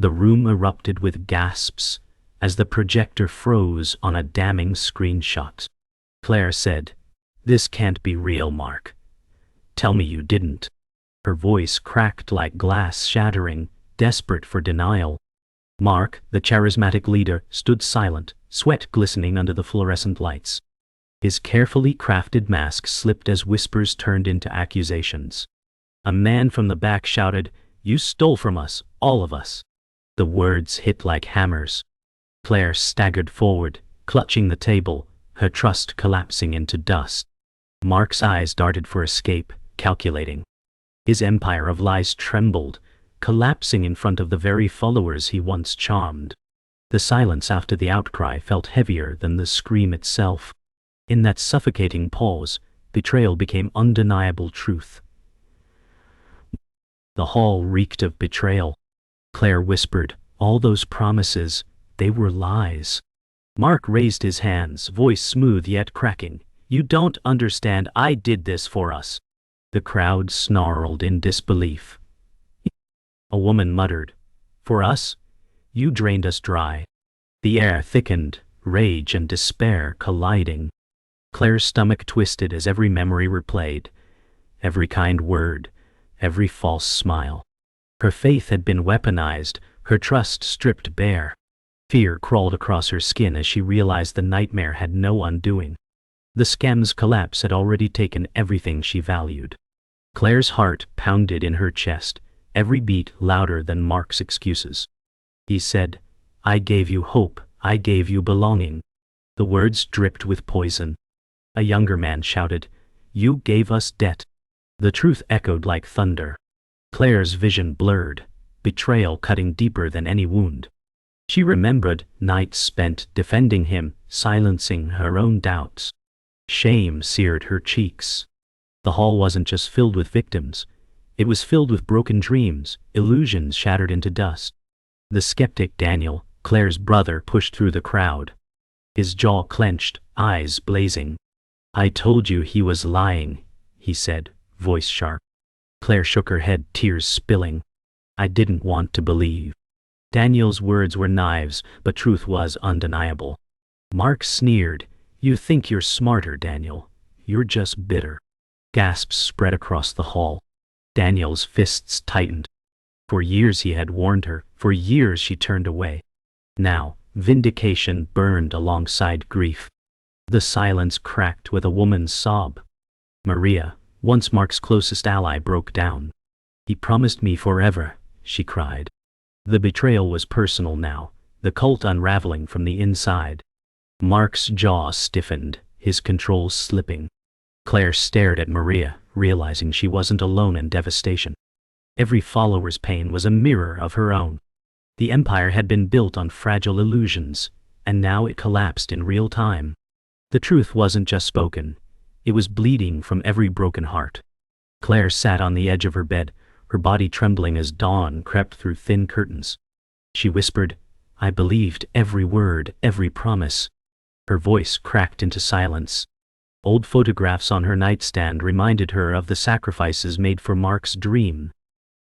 The room erupted with gasps as the projector froze on a damning screenshot. Claire said, "This can't be real, Mark. Tell me you didn't." Her voice cracked like glass shattering, desperate for denial. Mark, the charismatic leader, stood silent, sweat glistening under the fluorescent lights. His carefully crafted mask slipped as whispers turned into accusations. A man from the back shouted, "You stole from us, all of us." The words hit like hammers. Claire staggered forward, clutching the table, her trust collapsing into dust. Mark's eyes darted for escape, calculating. His empire of lies trembled, collapsing in front of the very followers he once charmed. The silence after the outcry felt heavier than the scream itself. In that suffocating pause, betrayal became undeniable truth. The hall reeked of betrayal. Claire whispered, "All those promises, they were lies." Mark raised his hands, voice smooth yet cracking. "You don't understand, I did this for us." The crowd snarled in disbelief. A woman muttered, "For us? You drained us dry." The air thickened, rage and despair colliding. Claire's stomach twisted as every memory replayed, every kind word, every false smile. Her faith had been weaponized, her trust stripped bare. Fear crawled across her skin as she realized the nightmare had no undoing. The scam's collapse had already taken everything she valued. Claire's heart pounded in her chest, every beat louder than Mark's excuses. He said, "I gave you hope, I gave you belonging." The words dripped with poison. A younger man shouted, "You gave us debt." The truth echoed like thunder. Claire's vision blurred, betrayal cutting deeper than any wound. She remembered nights spent defending him, silencing her own doubts. Shame seared her cheeks. The hall wasn't just filled with victims. It was filled with broken dreams, illusions shattered into dust. The skeptic Daniel, Claire's brother, pushed through the crowd. His jaw clenched, eyes blazing. "I told you he was lying," he said, voice sharp. Claire shook her head, tears spilling. "I didn't want to believe." Daniel's words were knives, but truth was undeniable. Mark sneered, "You think you're smarter, Daniel. You're just bitter." Gasps spread across the hall. Daniel's fists tightened. For years he had warned her, for years she turned away. Now, vindication burned alongside grief. The silence cracked with a woman's sob. Maria, once Mark's closest ally, broke down. "He promised me forever," she cried. The betrayal was personal now, the cult unraveling from the inside. Mark's jaw stiffened, his control slipping. Claire stared at Maria, realizing she wasn't alone in devastation. Every follower's pain was a mirror of her own. The empire had been built on fragile illusions, and now it collapsed in real time. The truth wasn't just spoken, it was bleeding from every broken heart. Claire sat on the edge of her bed, her body trembling as dawn crept through thin curtains. She whispered, "I believed every word, every promise." Her voice cracked into silence. Old photographs on her nightstand reminded her of the sacrifices made for Mark's dream.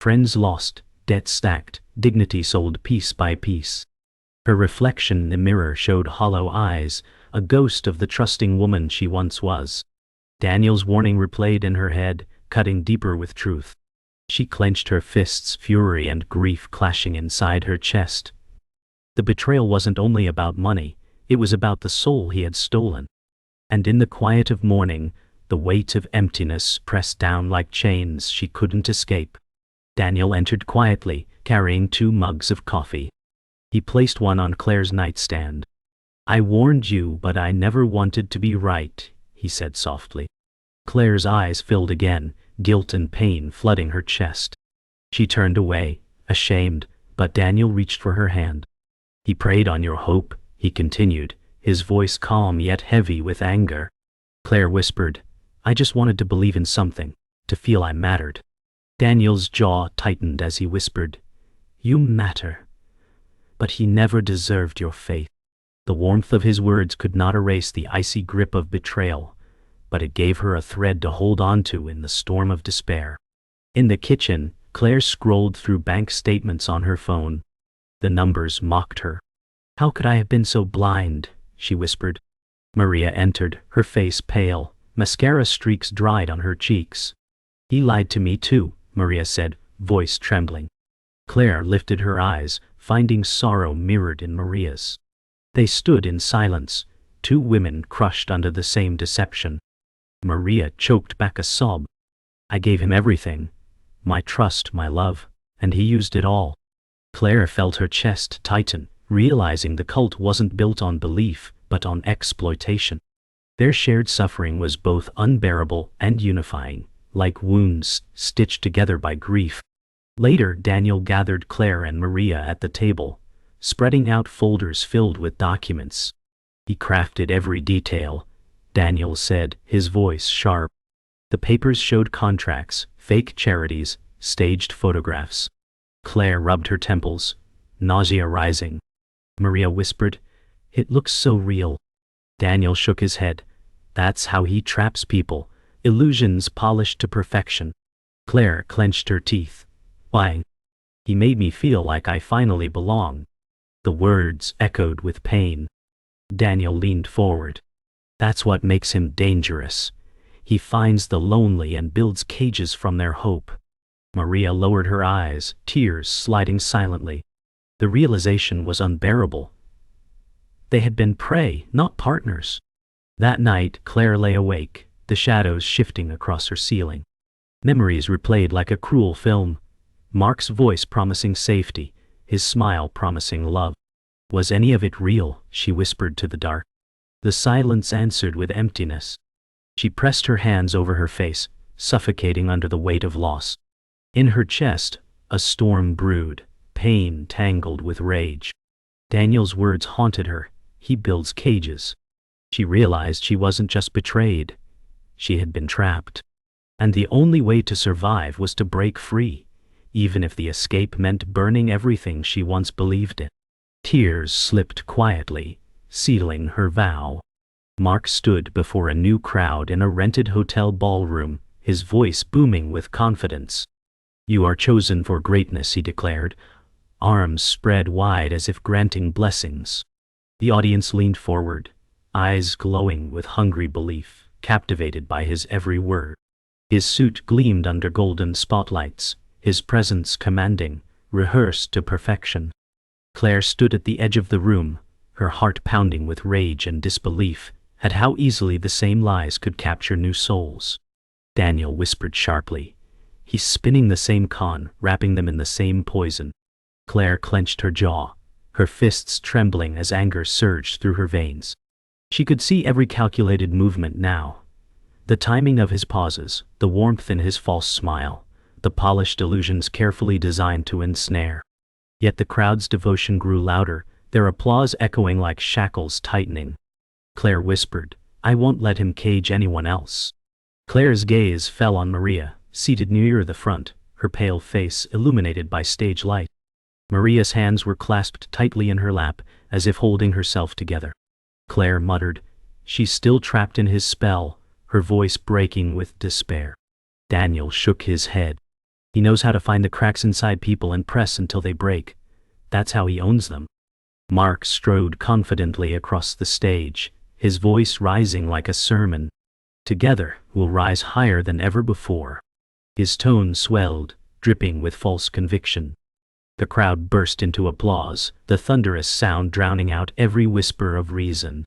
Friends lost, debt stacked, dignity sold piece by piece. Her reflection in the mirror showed hollow eyes, a ghost of the trusting woman she once was. Daniel's warning replayed in her head, cutting deeper with truth. She clenched her fists, fury and grief clashing inside her chest. The betrayal wasn't only about money, it was about the soul he had stolen. And in the quiet of morning, the weight of emptiness pressed down like chains she couldn't escape. Daniel entered quietly, carrying 2 mugs of coffee. He placed one on Claire's nightstand. "I warned you, but I never wanted to be right," he said softly. Claire's eyes filled again, guilt and pain flooding her chest. She turned away, ashamed, but Daniel reached for her hand. "He preyed on your hope," he continued, his voice calm yet heavy with anger. Claire whispered, "I just wanted to believe in something, to feel I mattered." Daniel's jaw tightened as he whispered, "You matter." But he never deserved your faith. The warmth of his words could not erase the icy grip of betrayal, but it gave her a thread to hold on to in the storm of despair. In the kitchen, Claire scrolled through bank statements on her phone. The numbers mocked her. How could I have been so blind? She whispered. Maria entered, her face pale, mascara streaks dried on her cheeks. He lied to me too, Maria said, voice trembling. Claire lifted her eyes, finding sorrow mirrored in Maria's. They stood in silence, two women crushed under the same deception. Maria choked back a sob. I gave him everything. My trust, my love, and he used it all. Claire felt her chest tighten, realizing the cult wasn't built on belief, but on exploitation. Their shared suffering was both unbearable and unifying, like wounds stitched together by grief. Later, Daniel gathered Claire and Maria at the table, spreading out folders filled with documents. He crafted every detail, Daniel said, his voice sharp. The papers showed contracts, fake charities, staged photographs. Claire rubbed her temples, nausea rising. Maria whispered, "It looks so real." Daniel shook his head. That's how he traps people, illusions polished to perfection. Claire clenched her teeth. Why? He made me feel like I finally belong. The words echoed with pain. Daniel leaned forward. That's what makes him dangerous. He finds the lonely and builds cages from their hope. Maria lowered her eyes, tears sliding silently. The realization was unbearable. They had been prey, not partners. That night, Claire lay awake, the shadows shifting across her ceiling. Memories replayed like a cruel film. Mark's voice promising safety, his smile promising love. Was any of it real? She whispered to the dark. The silence answered with emptiness. She pressed her hands over her face, suffocating under the weight of loss. In her chest, a storm brewed, pain tangled with rage. Daniel's words haunted her. He builds cages. She realized she wasn't just betrayed. She had been trapped. And the only way to survive was to break free, even if the escape meant burning everything she once believed in. Tears slipped quietly, sealing her vow. Mark stood before a new crowd in a rented hotel ballroom, his voice booming with confidence. You are chosen for greatness, he declared, arms spread wide as if granting blessings. The audience leaned forward, eyes glowing with hungry belief, captivated by his every word. His suit gleamed under golden spotlights, his presence commanding, rehearsed to perfection. Claire stood at the edge of the room, her heart pounding with rage and disbelief at how easily the same lies could capture new souls. Daniel whispered sharply. He's spinning the same con, wrapping them in the same poison. Claire clenched her jaw, her fists trembling as anger surged through her veins. She could see every calculated movement now. The timing of his pauses, the warmth in his false smile, the polished illusions carefully designed to ensnare. Yet the crowd's devotion grew louder, their applause echoing like shackles tightening. Claire whispered, I won't let him cage anyone else. Claire's gaze fell on Maria, seated near the front, her pale face illuminated by stage light. Maria's hands were clasped tightly in her lap, as if holding herself together. Claire muttered, she's still trapped in his spell, her voice breaking with despair. Daniel shook his head. He knows how to find the cracks inside people and press until they break. That's how he owns them. Mark strode confidently across the stage, his voice rising like a sermon. Together, we'll rise higher than ever before. His tone swelled, dripping with false conviction. The crowd burst into applause, the thunderous sound drowning out every whisper of reason.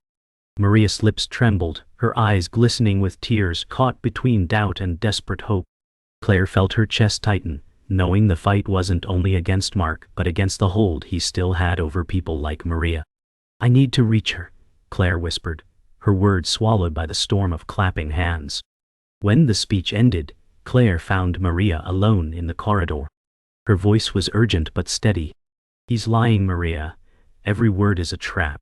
Maria's lips trembled, her eyes glistening with tears caught between doubt and desperate hope. Claire felt her chest tighten, knowing the fight wasn't only against Mark but against the hold he still had over people like Maria. I need to reach her, Claire whispered, her words swallowed by the storm of clapping hands. When the speech ended, Claire found Maria alone in the corridor. Her voice was urgent but steady. He's lying, Maria. Every word is a trap.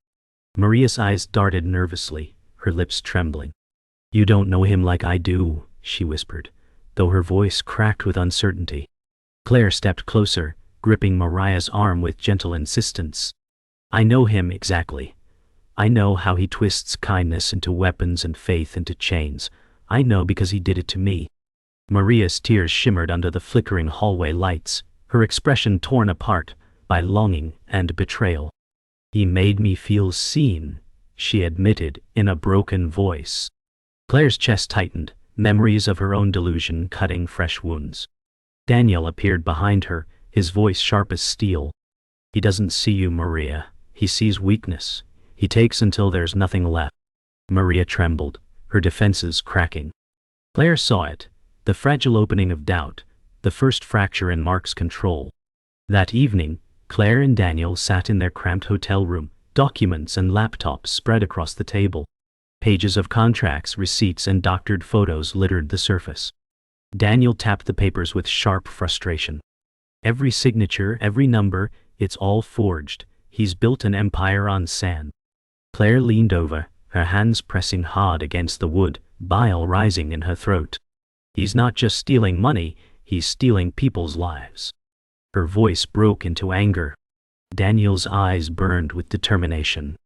Maria's eyes darted nervously, her lips trembling. You don't know him like I do, she whispered, though her voice cracked with uncertainty. Claire stepped closer, gripping Maria's arm with gentle insistence. I know him exactly. I know how he twists kindness into weapons and faith into chains. I know because he did it to me. Maria's tears shimmered under the flickering hallway lights, her expression torn apart, by longing and betrayal. He made me feel seen, she admitted in a broken voice. Claire's chest tightened, memories of her own delusion cutting fresh wounds. Daniel appeared behind her, his voice sharp as steel. He doesn't see you, Maria. He sees weakness. He takes until there's nothing left. Maria trembled, her defenses cracking. Claire saw it, the fragile opening of doubt, the first fracture in Mark's control. That evening, Claire and Daniel sat in their cramped hotel room, documents and laptops spread across the table. Pages of contracts, receipts, and doctored photos littered the surface. Daniel tapped the papers with sharp frustration. Every signature, every number, it's all forged. He's built an empire on sand. Claire leaned over, her hands pressing hard against the wood, bile rising in her throat. He's not just stealing money, he's stealing people's lives. Her voice broke into anger. Daniel's eyes burned with determination.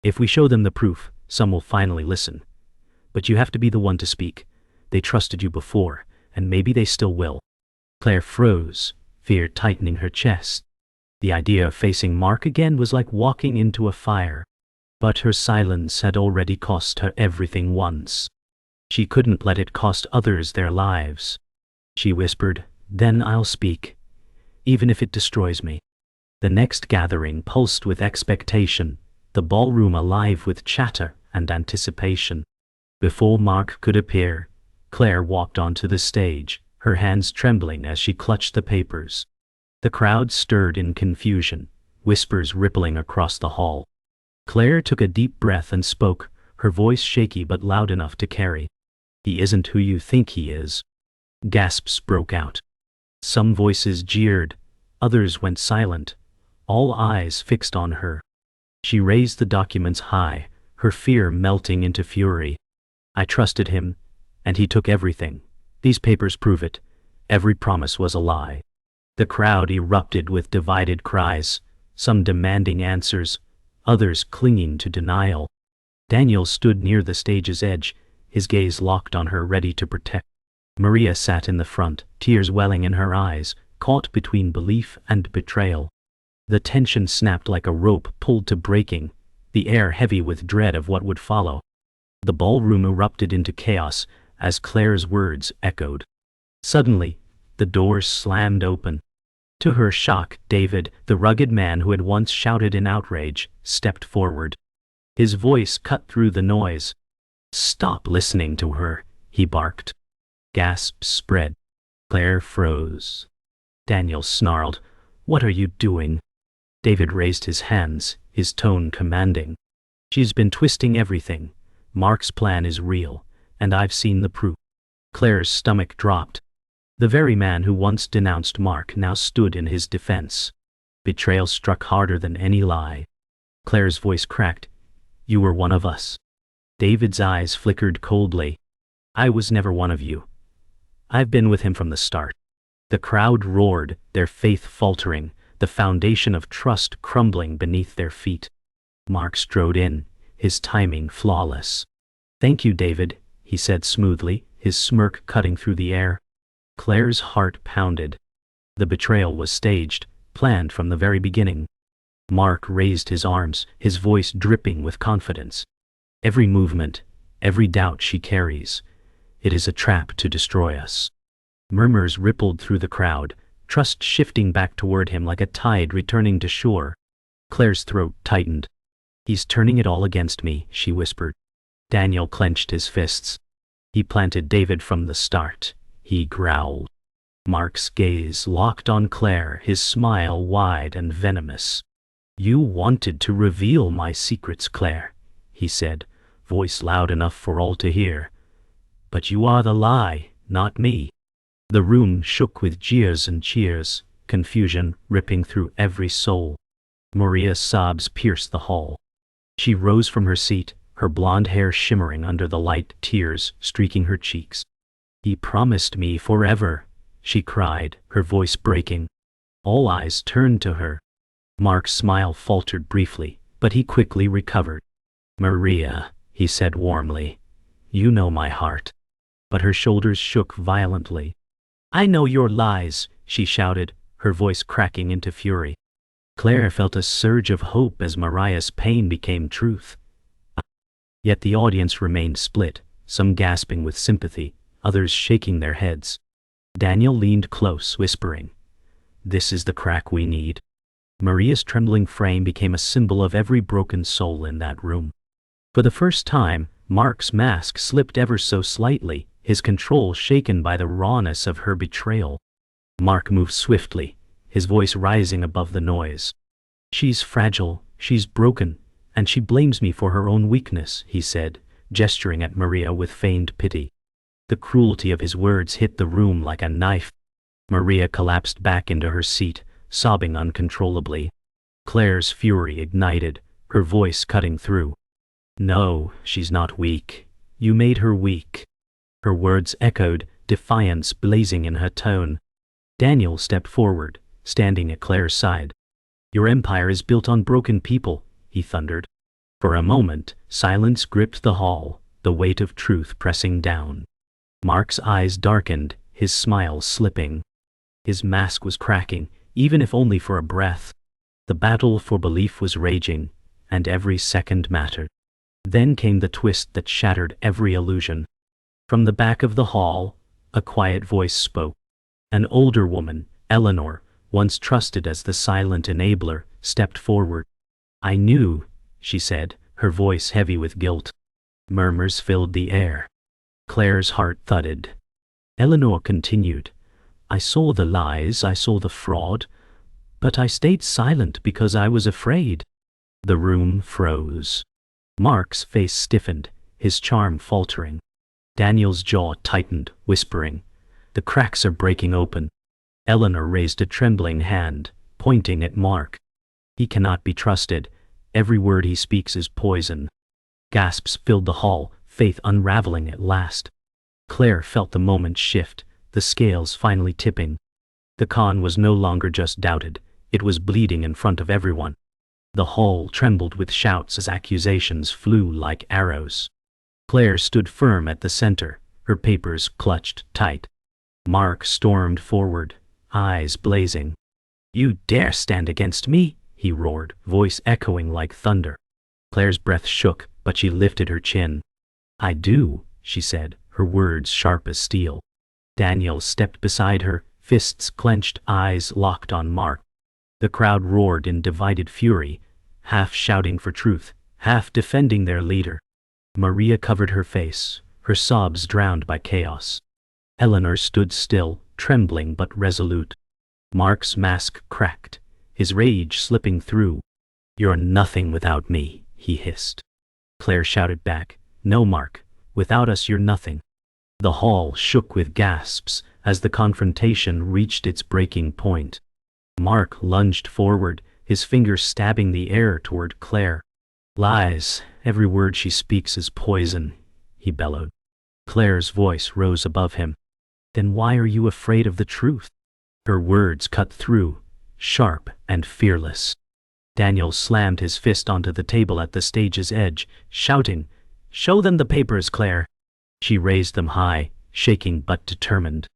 If we show them the proof, some will finally listen. But you have to be the one to speak. They trusted you before, and maybe they still will. Claire froze, fear tightening her chest. The idea of facing Mark again was like walking into a fire. But her silence had already cost her everything once. She couldn't let it cost others their lives. She whispered, "Then I'll speak. Even if it destroys me." The next gathering pulsed with expectation, the ballroom alive with chatter and anticipation. Before Mark could appear, Claire walked onto the stage, her hands trembling as she clutched the papers. The crowd stirred in confusion, whispers rippling across the hall. Claire took a deep breath and spoke, her voice shaky but loud enough to carry. "He isn't who you think he is." Gasps broke out. Some voices jeered, others went silent, all eyes fixed on her. She raised the documents high, her fear melting into fury. "I trusted him, and he took everything. These papers prove it. Every promise was a lie." The crowd erupted with divided cries, some demanding answers, others clinging to denial. Daniel stood near the stage's edge, his gaze locked on her, ready to protect. Maria sat in the front, tears welling in her eyes, caught between belief and betrayal. The tension snapped like a rope pulled to breaking, the air heavy with dread of what would follow. The ballroom erupted into chaos as Claire's words echoed. Suddenly, the doors slammed open. To her shock, David, the rugged man who had once shouted in outrage, stepped forward. His voice cut through the noise. "Stop listening to her," he barked. Gasps spread. Claire froze. Daniel snarled, "What are you doing?" David raised his hands, his tone commanding. "She's been twisting everything. Mark's plan is real, and I've seen the proof." Claire's stomach dropped. The very man who once denounced Mark now stood in his defense. Betrayal struck harder than any lie. Claire's voice cracked. "You were one of us." David's eyes flickered coldly. "I was never one of you. I've been with him from the start." The crowd roared, their faith faltering, the foundation of trust crumbling beneath their feet. Mark strode in, his timing flawless. "Thank you, David," he said smoothly, his smirk cutting through the air. Claire's heart pounded. The betrayal was staged, planned from the very beginning. Mark raised his arms, his voice dripping with confidence. "Every movement, every doubt she carries, it is a trap to destroy us." Murmurs rippled through the crowd, trust shifting back toward him like a tide returning to shore. Claire's throat tightened. "He's turning it all against me," she whispered. Daniel clenched his fists. "He planted David from the start," he growled. Mark's gaze locked on Claire, his smile wide and venomous. "You wanted to reveal my secrets, Claire," he said, voice loud enough for all to hear. "But you are the lie, not me." The room shook with jeers and cheers, confusion ripping through every soul. Maria's sobs pierced the hall. She rose from her seat, her blonde hair shimmering under the light, tears streaking her cheeks. "He promised me forever," she cried, her voice breaking. All eyes turned to her. Mark's smile faltered briefly, but he quickly recovered. "Maria," he said warmly, "you know my heart." But her shoulders shook violently. "I know your lies," she shouted, her voice cracking into fury. Claire felt a surge of hope as Mariah's pain became truth. Yet the audience remained split, some gasping with sympathy, others shaking their heads. Daniel leaned close, whispering, "This is the crack we need." Maria's trembling frame became a symbol of every broken soul in that room. For the first time, Mark's mask slipped ever so slightly, his control shaken by the rawness of her betrayal. Mark moved swiftly, his voice rising above the noise. "She's fragile, she's broken, and she blames me for her own weakness," he said, gesturing at Maria with feigned pity. The cruelty of his words hit the room like a knife. Maria collapsed back into her seat, sobbing uncontrollably. Claire's fury ignited, her voice cutting through. "No, she's not weak. You made her weak." Her words echoed, defiance blazing in her tone. Daniel stepped forward, standing at Claire's side. "Your empire is built on broken people," he thundered. For a moment, silence gripped the hall, the weight of truth pressing down. Mark's eyes darkened, his smile slipping. His mask was cracking, even if only for a breath. The battle for belief was raging, and every second mattered. Then came the twist that shattered every illusion. From the back of the hall, a quiet voice spoke. An older woman, Eleanor, once trusted as the silent enabler, stepped forward. "I knew," she said, her voice heavy with guilt. Murmurs filled the air. Claire's heart thudded. Eleanor continued, "I saw the lies, I saw the fraud, but I stayed silent because I was afraid." The room froze. Mark's face stiffened, his charm faltering. Daniel's jaw tightened, whispering, "The cracks are breaking open." Eleanor raised a trembling hand, pointing at Mark. "He cannot be trusted. Every word he speaks is poison." Gasps filled the hall, faith unraveling at last. Claire felt the moment shift, the scales finally tipping. The con was no longer just doubted, it was bleeding in front of everyone. The hall trembled with shouts as accusations flew like arrows. Claire stood firm at the center, her papers clutched tight. Mark stormed forward, eyes blazing. "You dare stand against me?" he roared, voice echoing like thunder. Claire's breath shook, but she lifted her chin. "I do," she said, her words sharp as steel. Daniel stepped beside her, fists clenched, eyes locked on Mark. The crowd roared in divided fury, half shouting for truth, half defending their leader. Maria covered her face, her sobs drowned by chaos. Eleanor stood still, trembling but resolute. Mark's mask cracked, his rage slipping through. "You're nothing without me," he hissed. Claire shouted back, "No, Mark, without us you're nothing." The hall shook with gasps as the confrontation reached its breaking point. Mark lunged forward, his fingers stabbing the air toward Claire. "Lies, every word she speaks is poison," he bellowed. Claire's voice rose above him. "Then why are you afraid of the truth?" Her words cut through, sharp and fearless. Daniel slammed his fist onto the table at the stage's edge, shouting, "Show them the papers, Claire." She raised them high, shaking but determined.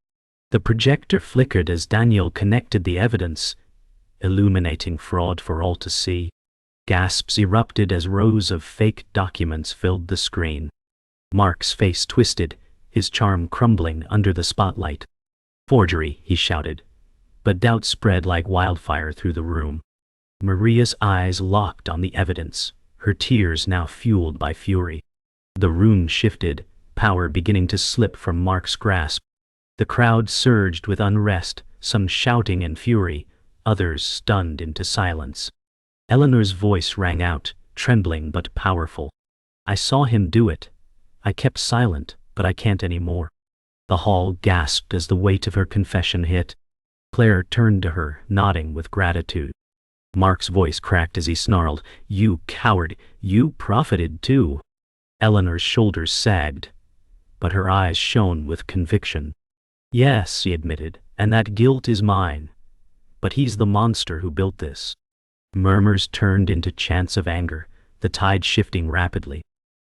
The projector flickered as Daniel connected the evidence, illuminating fraud for all to see. Gasps erupted as rows of fake documents filled the screen. Mark's face twisted, his charm crumbling under the spotlight. "Forgery," he shouted, but doubt spread like wildfire through the room. Maria's eyes locked on the evidence, her tears now fueled by fury. The room shifted, power beginning to slip from Mark's grasp. The crowd surged with unrest, some shouting in fury, others stunned into silence. Eleanor's voice rang out, trembling but powerful. "I saw him do it. I kept silent, but I can't anymore." The hall gasped as the weight of her confession hit. Claire turned to her, nodding with gratitude. Mark's voice cracked as he snarled, "You coward, you profited too." Eleanor's shoulders sagged, but her eyes shone with conviction. "Yes," she admitted, "and that guilt is mine. But he's the monster who built this." Murmurs turned into chants of anger, the tide shifting rapidly.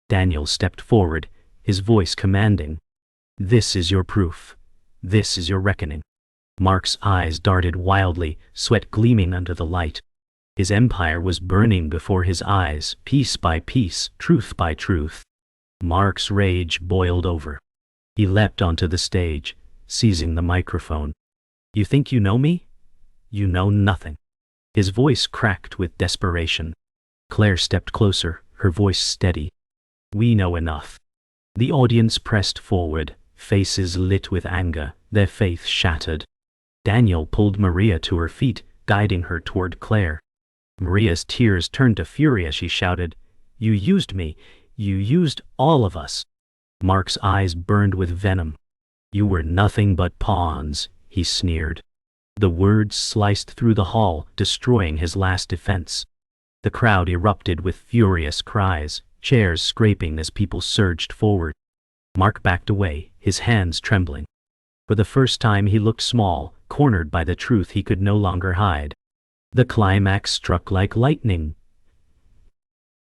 Daniel stepped forward, his voice commanding, "This is your proof. This is your reckoning." Mark's eyes darted wildly, sweat gleaming under the light. His empire was burning before his eyes, piece by piece, truth by truth. Mark's rage boiled over. He leapt onto the stage, seizing the microphone. "You think you know me? You know nothing." His voice cracked with desperation. Claire stepped closer, her voice steady. "We know enough." The audience pressed forward, faces lit with anger, their faith shattered. Daniel pulled Maria to her feet, guiding her toward Claire. Maria's tears turned to fury as she shouted, "You used me. You used all of us." Mark's eyes burned with venom. "You were nothing but pawns," he sneered. The words sliced through the hall, destroying his last defense. The crowd erupted with furious cries, chairs scraping as people surged forward. Mark backed away, his hands trembling. For the first time he looked small, cornered by the truth he could no longer hide. The climax struck like lightning.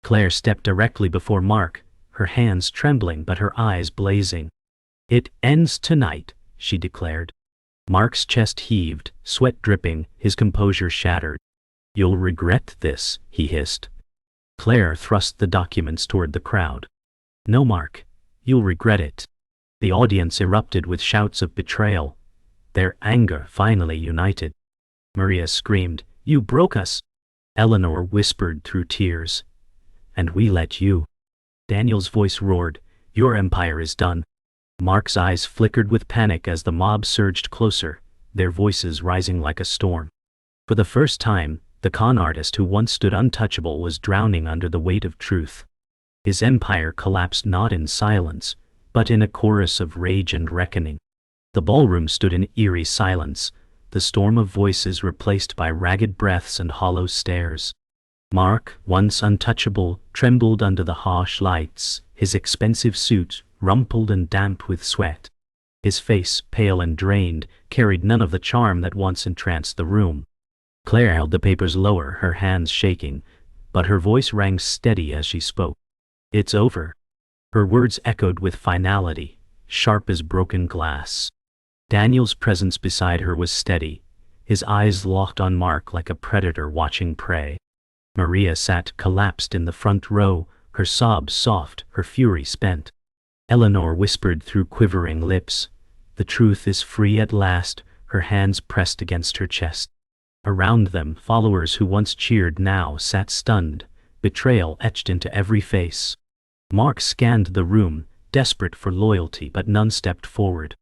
Claire stepped directly before Mark, her hands trembling but her eyes blazing. "It ends tonight," she declared. Mark's chest heaved, sweat dripping, his composure shattered. "You'll regret this," he hissed. Claire thrust the documents toward the crowd. "No, Mark, you'll regret it." The audience erupted with shouts of betrayal, their anger finally united. Maria screamed, "You broke us!" Eleanor whispered through tears, "And we let you." Daniel's voice roared, "Your empire is done." Mark's eyes flickered with panic as the mob surged closer, their voices rising like a storm. For the first time, the con artist who once stood untouchable was drowning under the weight of truth. His empire collapsed not in silence, but in a chorus of rage and reckoning. The ballroom stood in eerie silence, the storm of voices replaced by ragged breaths and hollow stares. Mark, once untouchable, trembled under the harsh lights, his expensive suit, rumpled and damp with sweat. His face, pale and drained, carried none of the charm that once entranced the room. Claire held the papers lower, her hands shaking, but her voice rang steady as she spoke. "It's over." Her words echoed with finality, sharp as broken glass. Daniel's presence beside her was steady, his eyes locked on Mark like a predator watching prey. Maria sat collapsed in the front row, her sobs soft, her fury spent. Eleanor whispered through quivering lips, "The truth is free at last," her hands pressed against her chest. Around them, followers who once cheered now sat stunned, betrayal etched into every face. Mark scanned the room, desperate for loyalty, but none stepped forward.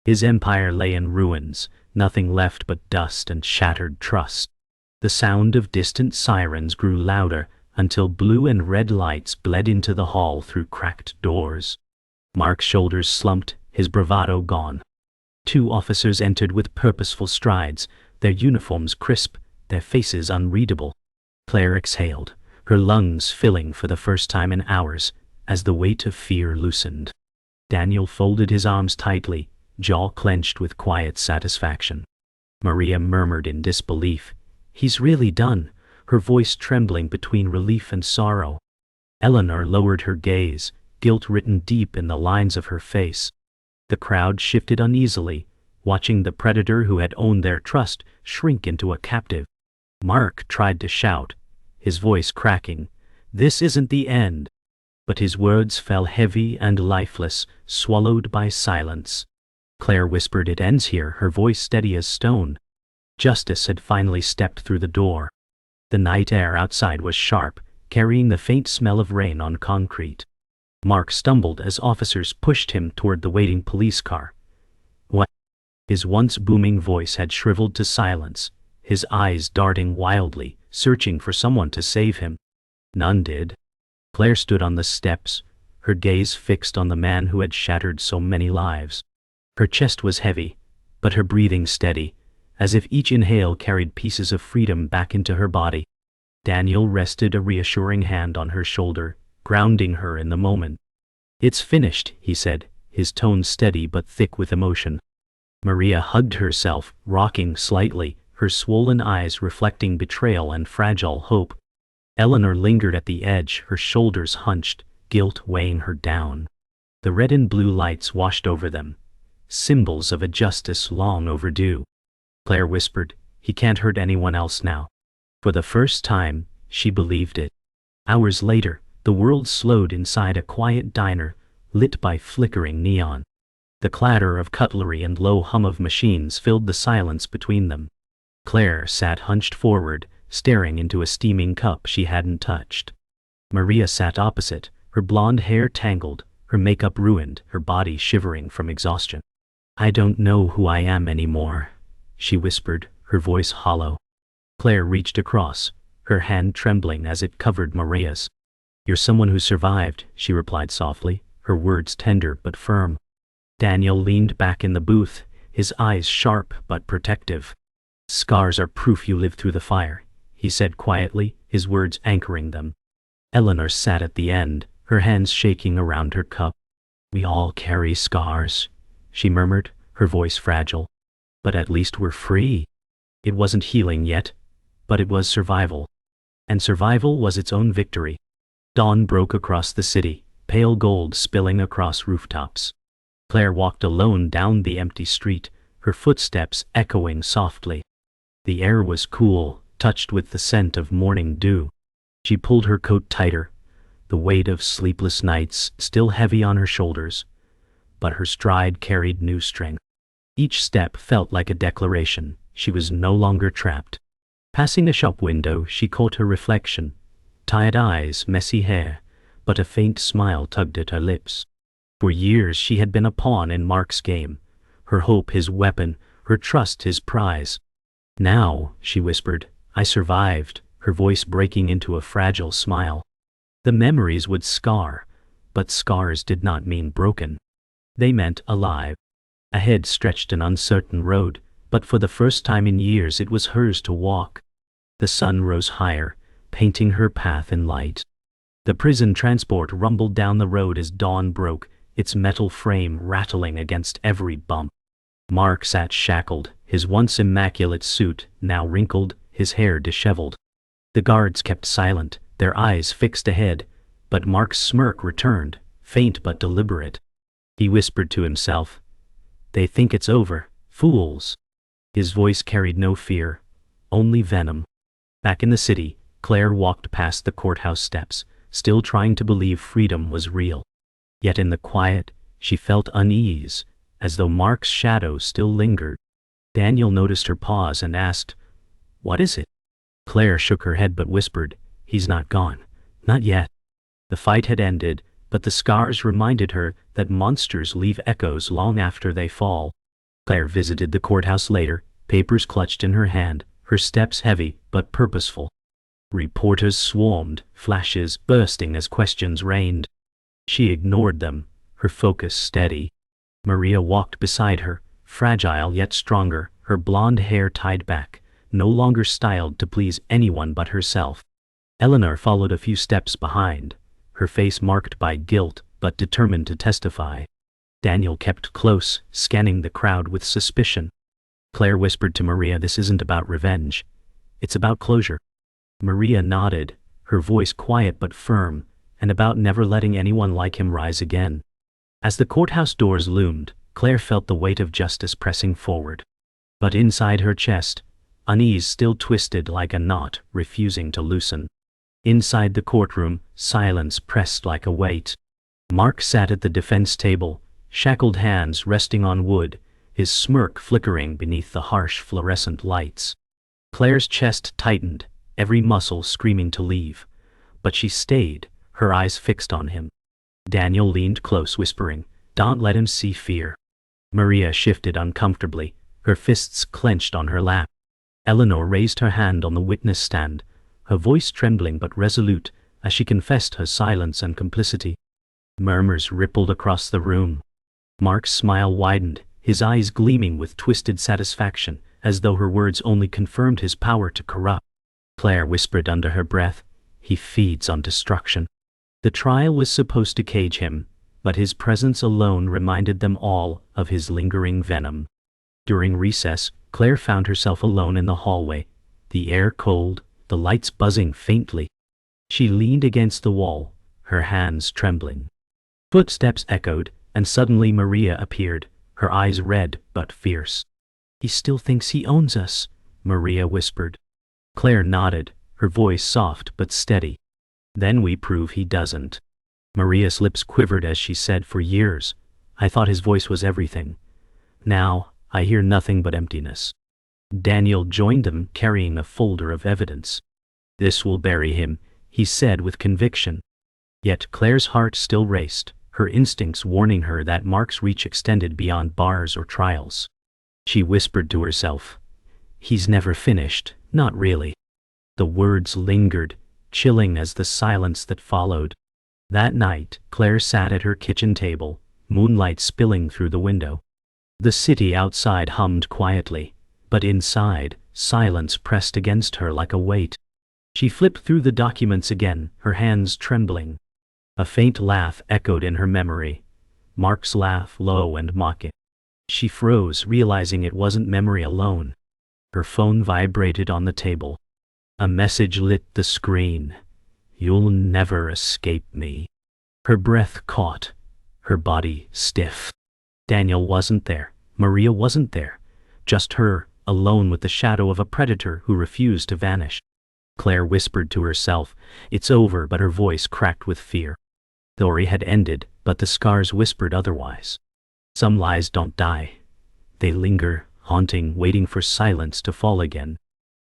His empire lay in ruins, nothing left but dust and shattered trust. The sound of distant sirens grew louder until blue and red lights bled into the hall through cracked doors. Mark's shoulders slumped, his bravado gone. Two officers entered with purposeful strides, their uniforms crisp, their faces unreadable. Claire exhaled, her lungs filling for the first time in hours, as the weight of fear loosened. Daniel folded his arms tightly, jaw clenched with quiet satisfaction. Maria murmured in disbelief, "He's really done," her voice trembling between relief and sorrow. Eleanor lowered her gaze, guilt written deep in the lines of her face. The crowd shifted uneasily, watching the predator who had owned their trust shrink into a captive. Mark tried to shout, his voice cracking, "This isn't the end." But his words fell heavy and lifeless, swallowed by silence. Claire whispered, "It ends here," her voice steady as stone. Justice had finally stepped through the door. The night air outside was sharp, carrying the faint smell of rain on concrete. Mark stumbled as officers pushed him toward the waiting police car. "What?" His once booming voice had shriveled to silence, his eyes darting wildly, searching for someone to save him. None did. Claire stood on the steps, her gaze fixed on the man who had shattered so many lives. Her chest was heavy, but her breathing steady, as if each inhale carried pieces of freedom back into her body. Daniel rested a reassuring hand on her shoulder, grounding her in the moment. "It's finished," he said, his tone steady but thick with emotion. Maria hugged herself, rocking slightly, her swollen eyes reflecting betrayal and fragile hope. Eleanor lingered at the edge, her shoulders hunched, guilt weighing her down. The red and blue lights washed over them, symbols of a justice long overdue. Claire whispered, "He can't hurt anyone else now." For the first time, she believed it. Hours later, the world slowed inside a quiet diner, lit by flickering neon. The clatter of cutlery and low hum of machines filled the silence between them. Claire sat hunched forward, staring into a steaming cup she hadn't touched. Maria sat opposite, her blonde hair tangled, her makeup ruined, her body shivering from exhaustion. "I don't know who I am anymore," she whispered, her voice hollow. Claire reached across, her hand trembling as it covered Maria's. "You're someone who survived," she replied softly, her words tender but firm. Daniel leaned back in the booth, his eyes sharp but protective. "Scars are proof you lived through the fire," he said quietly, his words anchoring them. Eleanor sat at the end, her hands shaking around her cup. "We all carry scars," she murmured, her voice fragile. "But at least we're free." It wasn't healing yet, but it was survival. And survival was its own victory. Dawn broke across the city, pale gold spilling across rooftops. Claire walked alone down the empty street, her footsteps echoing softly. The air was cool, touched with the scent of morning dew. She pulled her coat tighter, the weight of sleepless nights still heavy on her shoulders, but her stride carried new strength. Each step felt like a declaration. She was no longer trapped. Passing a shop window, she caught her reflection. Tired eyes, messy hair, but a faint smile tugged at her lips. For years she had been a pawn in Mark's game, her hope his weapon, her trust his prize. "Now," she whispered, "I survived," her voice breaking into a fragile smile. The memories would scar, but scars did not mean broken. They meant alive. Ahead stretched an uncertain road, but for the first time in years it was hers to walk. The sun rose higher, painting her path in light. The prison transport rumbled down the road as dawn broke, its metal frame rattling against every bump. Mark sat shackled, his once immaculate suit now wrinkled, his hair disheveled. The guards kept silent, their eyes fixed ahead, but Mark's smirk returned, faint but deliberate. He whispered to himself, "They think it's over, fools." His voice carried no fear, only venom. Back in the city, Claire walked past the courthouse steps, still trying to believe freedom was real. Yet in the quiet, she felt unease, as though Mark's shadow still lingered. Daniel noticed her pause and asked, "What is it?" Claire shook her head but whispered, "He's not gone. Not yet." The fight had ended, but the scars reminded her that monsters leave echoes long after they fall. Claire visited the courthouse later, papers clutched in her hand, her steps heavy but purposeful. Reporters swarmed, flashes bursting as questions rained. She ignored them, her focus steady. Maria walked beside her, fragile yet stronger, her blonde hair tied back, no longer styled to please anyone but herself. Eleanor followed a few steps behind, her face marked by guilt but determined to testify. Daniel kept close, scanning the crowd with suspicion. Claire whispered to Maria, "This isn't about revenge. It's about closure." Maria nodded, her voice quiet but firm, and about never letting anyone like him rise again. As the courthouse doors loomed, Claire felt the weight of justice pressing forward. But inside her chest, unease still twisted like a knot, refusing to loosen. Inside the courtroom, silence pressed like a weight. Mark sat at the defense table, shackled hands resting on wood, his smirk flickering beneath the harsh fluorescent lights. Claire's chest tightened, every muscle screaming to leave. But she stayed, her eyes fixed on him. Daniel leaned close, whispering, "Don't let him see fear." Maria shifted uncomfortably, her fists clenched on her lap. Eleanor raised her hand on the witness stand, her voice trembling but resolute as she confessed her silence and complicity. Murmurs rippled across the room. Mark's smile widened, his eyes gleaming with twisted satisfaction, as though her words only confirmed his power to corrupt. Claire whispered under her breath, "He feeds on destruction." The trial was supposed to cage him, but his presence alone reminded them all of his lingering venom. During recess, Claire found herself alone in the hallway, the air cold, the lights buzzing faintly. She leaned against the wall, her hands trembling. Footsteps echoed, and suddenly Maria appeared, her eyes red but fierce. "He still thinks he owns us," Maria whispered. Claire nodded, her voice soft but steady. Then we prove he doesn't. Maria's lips quivered as she said, for years, I thought his voice was everything. Now, I hear nothing but emptiness. Daniel joined them, carrying a folder of evidence. This will bury him, he said with conviction. Yet Claire's heart still raced, her instincts warning her that Mark's reach extended beyond bars or trials. She whispered to herself, he's never finished, not really. The words lingered, chilling as the silence that followed. That night, Claire sat at her kitchen table, moonlight spilling through the window. The city outside hummed quietly, but inside, silence pressed against her like a weight. She flipped through the documents again, her hands trembling. A faint laugh echoed in her memory. Mark's laugh, low and mocking. She froze, realizing it wasn't memory alone. Her phone vibrated on the table. A message lit the screen. You'll never escape me. Her breath caught, her body stiff. Daniel wasn't there. Maria wasn't there. Just her, alone with the shadow of a predator who refused to vanish. Claire whispered to herself, it's over, but her voice cracked with fear. The story had ended, but the scars whispered otherwise. Some lies don't die. They linger, haunting, waiting for silence to fall again.